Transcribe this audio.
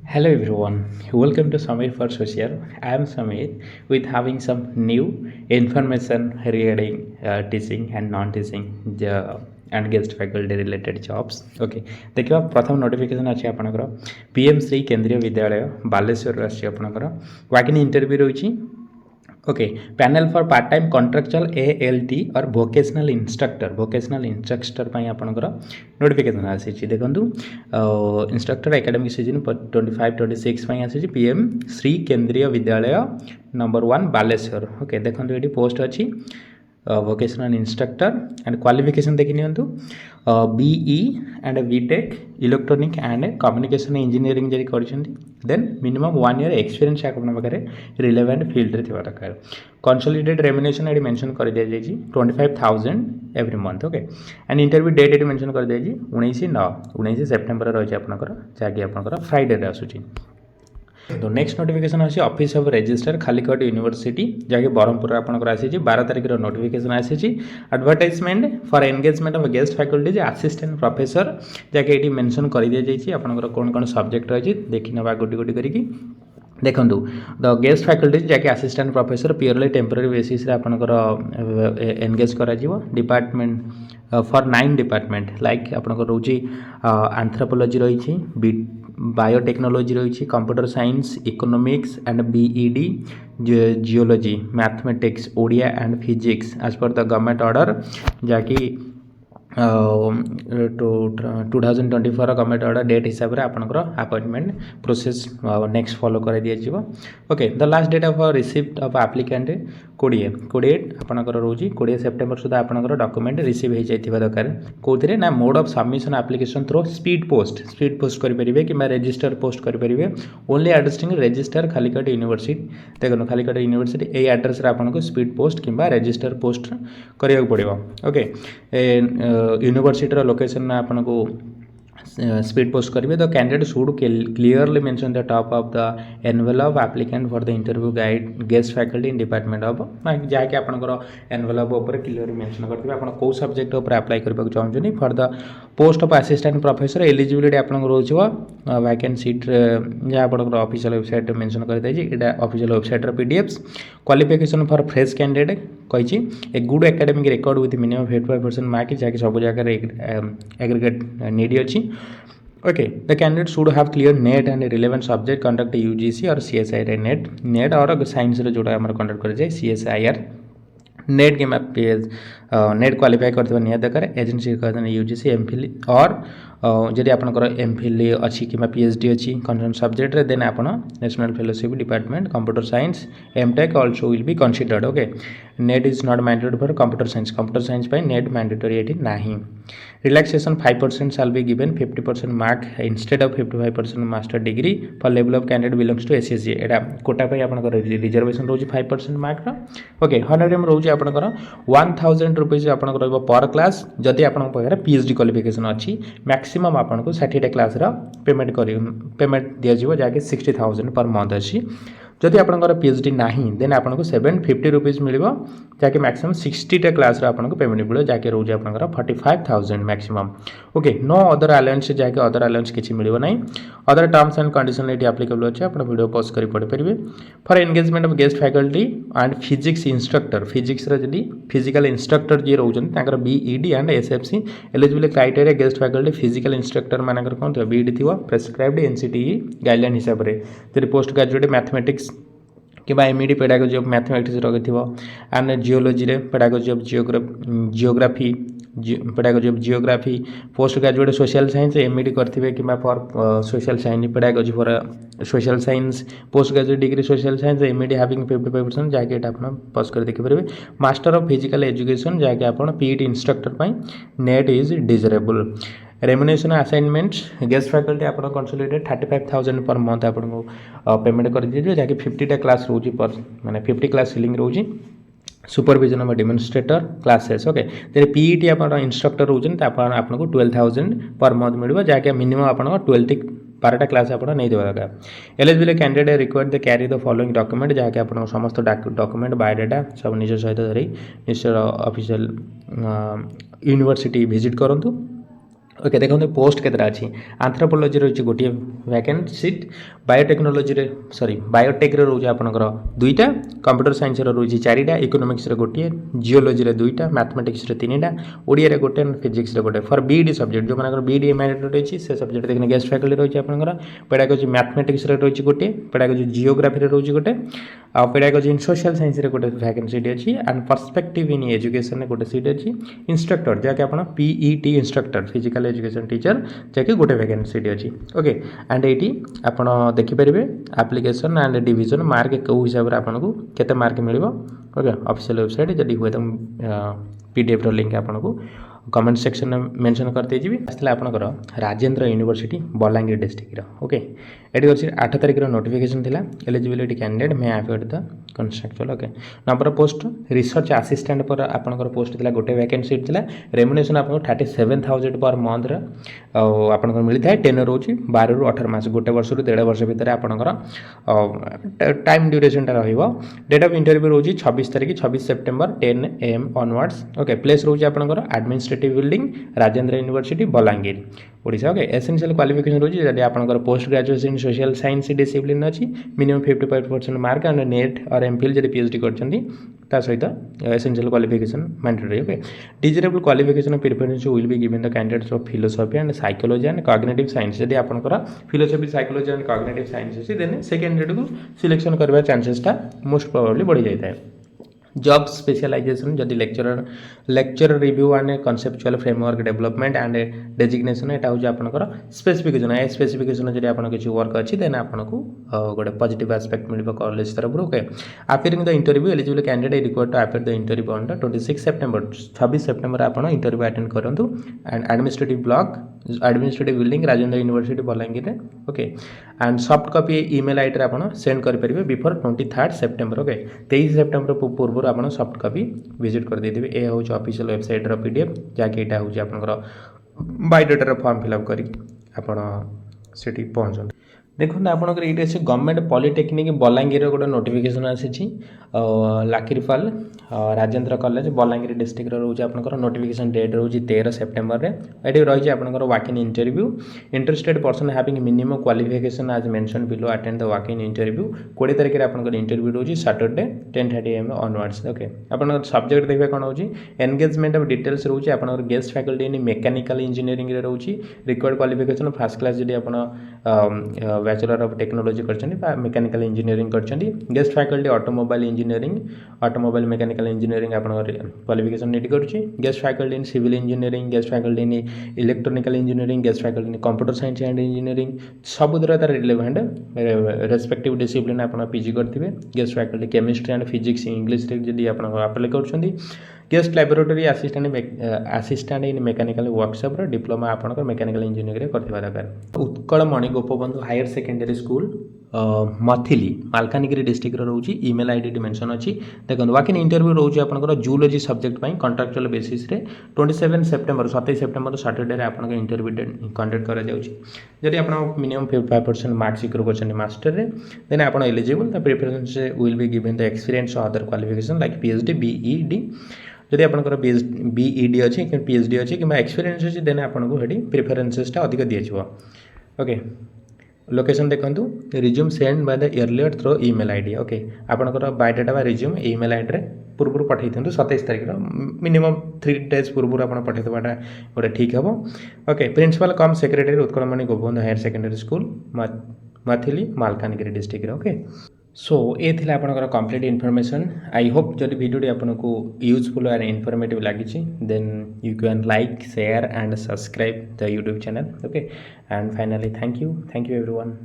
Hello everyone, welcome to Samir for Social. I am Samir with having some new information regarding teaching and non-teaching and guest faculty related jobs. Okay, देखिए प्रथम notification अच्छे आपनकर PM Shri केंद्रीय विद्यालय बालेश्वर आछि आपनकर Joaquin interview रही। Okay, panel for part time contractual ALT और भोकेशनल इंस्ट्रक्टर ପାଇଁ ଆପଣଙ୍କର ନୋଟିଫିକେସନ୍ ଆସିଛି। ଦେଖନ୍ତୁ ଇନଷ୍ଟ୍ରକ୍ଟର ଏକାଡେମିକ୍ ସିଜନ୍ 25-26 ପାଇଁ ଆସିଛି ପିଏମ୍ ଶ୍ରୀ କେନ୍ଦ୍ରୀୟ ବିଦ୍ୟାଳୟ ନମ୍ବର 1 ବାଲେଶ୍ୱର। ଓକେ, ଦେଖନ୍ତୁ ଏଠି ପୋଷ୍ଟ ଅଛି vocational instructor and qualification देखि नियंतु BE and BTech electronic and communication engineering zari करछंती then minimum 1 year experience आपन पाखरे relevant field रे थिबा दरकार। consolidated remuneration एडी मेंशन कर दिया जाई 25,000 every month। Okay, and interview date एडी मेंशन कर दिया जाई 19 सेप्टेम्बर रही आपनकर जाकी आपनकर फ्राइडे रे आसुची। तो नेक्स्ट नोटिफिकेशन अच्छी office of register Khallikot university जहाँकि ब्रह्मपुर आपंकर आसी 12 तारिख नोटिफिकेशन आसी advertisement for engagement of guest faculty assistant professor जहाँकि ये मेंशन कर दिया जाइए आपंकर कौन कौन सब्जेक्ट रही देखी ना गोटी गोटी करके देखु द गेस्ट फैकल्टी जहाँकि assistant professor purely temporary basis आपंकर एंगेज कर डिपार्टमेंट फॉर 9 डिपार्टमेंट लाइक आपंकर रोचे एंथ्रोपोलॉजी रही बायोटेक्नोलॉजी रही computer science economics and BEd geology mathematics Odia and physics as per the government order जहाँकि 2024 गवर्नमेंट ऑर्डर डेट हिसाब से आपंकर अपॉइंटमेंट प्रोसेस नेक्स्ट फॉलो कर दिया। Okay, the last date of receipt of applicant 20 आपंकर रोचे 20 सेप्टेम्बर सुधा आपंकर डॉक्यूमेंट रिसीव हो जाइए दरकार कौन ना mode of submission application through speed post करेंगे कि रजिस्टर पोस्ट करेंगे only addressing register Khallikot university. देखो खालीकोट यूनिवर्सिटी यही एड्रेस आपको स्पीड पोस्ट कि रजिस्टर पोस्ट करा पड़ो। ओके, यूनिवर्सिटी लोकेशन आपन को स्पीड पोस्ट करेंगे। The candidate should clearly mention the top of the envelope applicant for the interview guide guest faculty in department of जहाँकि आपंकर एनवेलप उपर क्लियरली मेंशन करेंगे आप कौ सब्जेक्ट उपर अप्लाई करने चाहते for the post of assistant professor eligibility आप रोज वैकेंट सीट जहाँ आप ऑफिशियल वेबसाइट मेंशन कर दिया official website PDFs qualification for fresh candidate कही a good academic record with minimum 85% mark जहाँकि सब जगह एग्रीगेट नीड अच्छी। Okay, the candidate should have clear NET and relevant subject conduct UGC और CSIR NET और science जोड़ा conduct कर CSIR NET कि पीएच नेट क्वालिफाई करते निहत दरकार एजेंसी कहते यूजीसी एमफिल और जदि आपंकर एमफिल अच्छी कि पीएचडी अच्छी कंसर्न सब्जेक्ट देन आप national fellowship department computer science MTech also will be considered. Okay, NET is not mandatory for computer science NET mandatory ये ना। Relaxation 5% shall be given 50% mark instead of 55% master degree for level of candidate belongs to एसएसजी एटा quota पे आपन reservation रोज 5% mark. Okay, honorarium रोज आपनकर 1000 rupees आपन रहबो पर क्लास जदि आपन पाखरे पीएचडी क्वालिफिकेशन अच्छी मैक्सिमम आपन को 60 क्लास रा पेमेंट दिया जिवो जाके 60,000 पर मंथ अच्छी। जदि आपंकर पीएचडी नहीं देन आपको 750 रुपीज मिल जहाँकि मैक्सिमम 60 क्लास आपको पेमेंट मिले जहाँकि रोज आप 45,000 maximum. Okay, no other allowance जहाँकि अदर अलाउंस किसी मिल ना। अदर टर्म्स एंड कंडीशन ये आप्लिकेबल अच्छे आप वीडियो पॉज कर पढ़ी पारे। For engagement of guest faculty and physics instructor physics जदि फिजिकल इंस्ट्रक्टर जी रोचर BEd and SFC eligible criteria guest faculty physical instructor मानकर कौन थी बीईडी थी प्रेस्क्राइब्ड एनसीटीई गाइडलाइन हिसाब से जब पोस्ट ग्रेजुएट मैथमेटिक्स कि एमईडी पेडागोजी ऑफ मैथमेटिक्स रखि एंड जियोलॉजी रे pedagogy of geography pedagogy of geography post graduate social science MEd करथिबे कि for social science pedagogy for social science post graduate degree social science MEd having 55% जहाँकि आप pause कर देखि पारे। Master of physical education जहाँकि आप PET instructor net is desirable. Remuneration assignment guest faculty आप कंसोलिडेट 35,000 पर मंथ आपको payment कर दीजिए जहाँकि 50 क्लास रोज पर माने 50 क्लास सीलिंग रोज supervision of demonstrator classes. Okay, जब पीईटी आप इंस्ट्रक्टर रोचन आपको 12,000 पर मंथ मिल जहाँकि मिनिमम आप 12 क्लास आप नहीं देवा दरकार। Eligible candidate required the carry the following document जहाँकि आप समस्त डॉक्यूमेंट बायोडाटा सब निज सहित धरी निश्चय ऑफिशियल यूनिवर्सिटी विजिट करूँ ओके देखो पोस्ट केतटा अच्छी आंथ्रोपोलोजी रही गोटे vacant seat biotechnology sorry biotech रोचे आपंकर दुईटा कंप्यूटर साइंस रोचे चारिटा इकोनोमिक्स गोटे जियोलोजी दुईटा मैथमेटिक्स तीन ओडिया गोटे फिजिक्स गोटे फॉर बीडी सब्जेक्ट जो मैंने बीडी मैंडेटरी अच्छी से सब्जेक्ट देखने गेस्ट फैकल्टी रही है पेडागोजी मैथमेटिक्स रही गोटे पेडागोजी जियोग्राफी रोचे गोटे आ पेडागोजी इन सोशल साइंस गोटे वैकेंसी अच्छी एंड पर्सपेक्टिव इन एजुकेशन गोटे सीट अच्छी इंस्ट्रक्टर जहाँकि आप PET instructor physical education teacher जहाँकि गोटे वैकेंसी अच्छी ओके एंड ये आपड़ देखिपारे एप्लिकेशन एंड डिविजन मार्क कौ हिसाब से आपको केते मार्क मिल ओके ऑफिशियल वेबसाइट जदि हुए तो पीडीएफ लिंक आपको कमेंट सेक्शन में मेंशन करते जी आसला आपंकर Rajendra university Balangir district okay ये अच्छी 8 तारिख नोटिफिकेशन थिला eligibility candidate may afford the contractual okay number of post research assistant पर आपंकर पोस्ट थिला गोटे वैकेंसी थिला रेम्युनेशन आपको 37,000 पर मंथ आपंकर मिलता है टेनर रोची 12 ରୁ 18 मास गोटे वर्ष रू 1.5 वर्ष भितर आपंकर टाइम ड्यूरेशन रहिबो डेट ऑफ इंटरव्यू रोची 26 तारिख 26 September 10 AM onwards okay place रोची आपंकर administrative building Rajendra university Balangir Odisha okay essential qualification रोची जदि आपंकर post graduation social science discipline अच्छी मिनिमम 55% मार्क एंड नेट और एमफिल जब पीएचडी कर सहित essential qualification mandatory okay desirable qualification preference will be given the candidates of philosophy and psychology and cognitive science जब आपंकर philosophy psychology and cognitive science अच्छी then से candidate को selection करवा चांसेसटा मोस्ट प्रोबेबली बढ़ी जाता है जॉब स्पेशलाइजेशन जदि lecture review and conceptual framework development and designation यहाँ हूँ आपंकर स्पेसिफिकेशन ए स्पेसिफिकेशन जब आप किसी वर्क अच्छी देन आपको गोटे पॉजिटिव एस्पेक्ट मिल कॉलेज तरफ okay appearing the interview eligible candidate required to appear the interview on the 26 September 26 September आप इंटरव्यू अटेंड करूँ and administrative block administrative building Rajendra university Balangir okay and soft copy email ID आप send करेंगे before 23 September okay 23 September पूर्व आप soft copy visit कर देते ये हूँ ऑफिशियल वेबसाइट पीडीएफ जहाँकि यहाँ हूँ आपंकर बायोडाटार फॉर्म फिलअप कर पहुँचते देखो आपंकर ये अच्छे गवर्नमेंट पॉलिटेक्निक बलांगीर गोटे नोटिफिकेशन आसी लाकिरफाल राजेंद्र कॉलेज बलांगीर डिस्ट्रिक्ट रोचे आपंकर नोटिफिकेशन डेट रोज 13 सेप्टेम्बर में ये रही आपंकर walk in interview interested person having minimum qualification as mention below attend the walk in interview 20 तारिख में आपंकर इंटरव्यू रोज सैटरडे 10:30 AM ऑनवर्ड्स ओके आपंकर सब्जेक्ट देखिए कौन होची एंगेजमेंट ऑफ डिटेल्स रोचे आपंकर guest faculty in mechanical engineering रे रोची रिक्वायर्ड क्वालिफिकेशन फर्स्ट क्लास जदि आपण बैचलर ऑफ टेक्नोलॉजी कर मैकेनिकल इंजीनियरिंग कर guest faculty automobile engineering automobile mechanical engineering आप क्वालिफिकेशन नीड करुच्ची guest faculty in civil engineering guest faculty in electronical engineering guest faculty in computer science and engineering सब तार relevant respective discipline आप PG करेंगे guest faculty chemistry and physics English जब आप apply कर guest laboratory assistant in mechanical workshop diploma आपंकर mechanical engineering करथिबा दरकार Utkal Mani Gopabandhu higher secondary school Mathili Malkangiri district रोचे ईमेल आईडी मेंशन अच्छी देखो वाकिन इंटरव्यू रोचे आपंकर जूलॉजी सब्जेक्ट कंट्राक्चुअल बेसिस रे 27 सेप्टेम्बर 27 सेप्टेम्बर सैटरडे आपंकर इंटरव्यू कंडक्ट करा जाउची जदि आप मिनिमम 55% मार्क्स सिक्योर कर मास्टर रे देन आप eligible the preference will be given the experience other qualification like PhD B.Ed जदि आपंकर बीईडी अच्छी कि पीएचडी अच्छी कि एक्सपीरियंस अच्छी देन आपको ये प्रिफरेन्सेसटा अधिक दिज्व ओके लोकेशन देखो resume send by the earlier through email ID okay आपंकर बायोडाटा बा रिज्यूम ईमेल आईडी पूर्व पठे था 27 तारिख मिनिमम 3 days पूर्व आप पठेदेवाटा गोटे ठीक हम okay principal cum secretary Utkalmani Gopabandhu higher secondary school Mathili Malkangiri district okay so ये थी आपंकर कंप्लीट इनफॉरमेशन आई होप जब वीडियो आपको यूजफुल एंड इनफॉर्मेटिव लगी then you can like share and subscribe the YouTube channel okay and finally thank you everyone.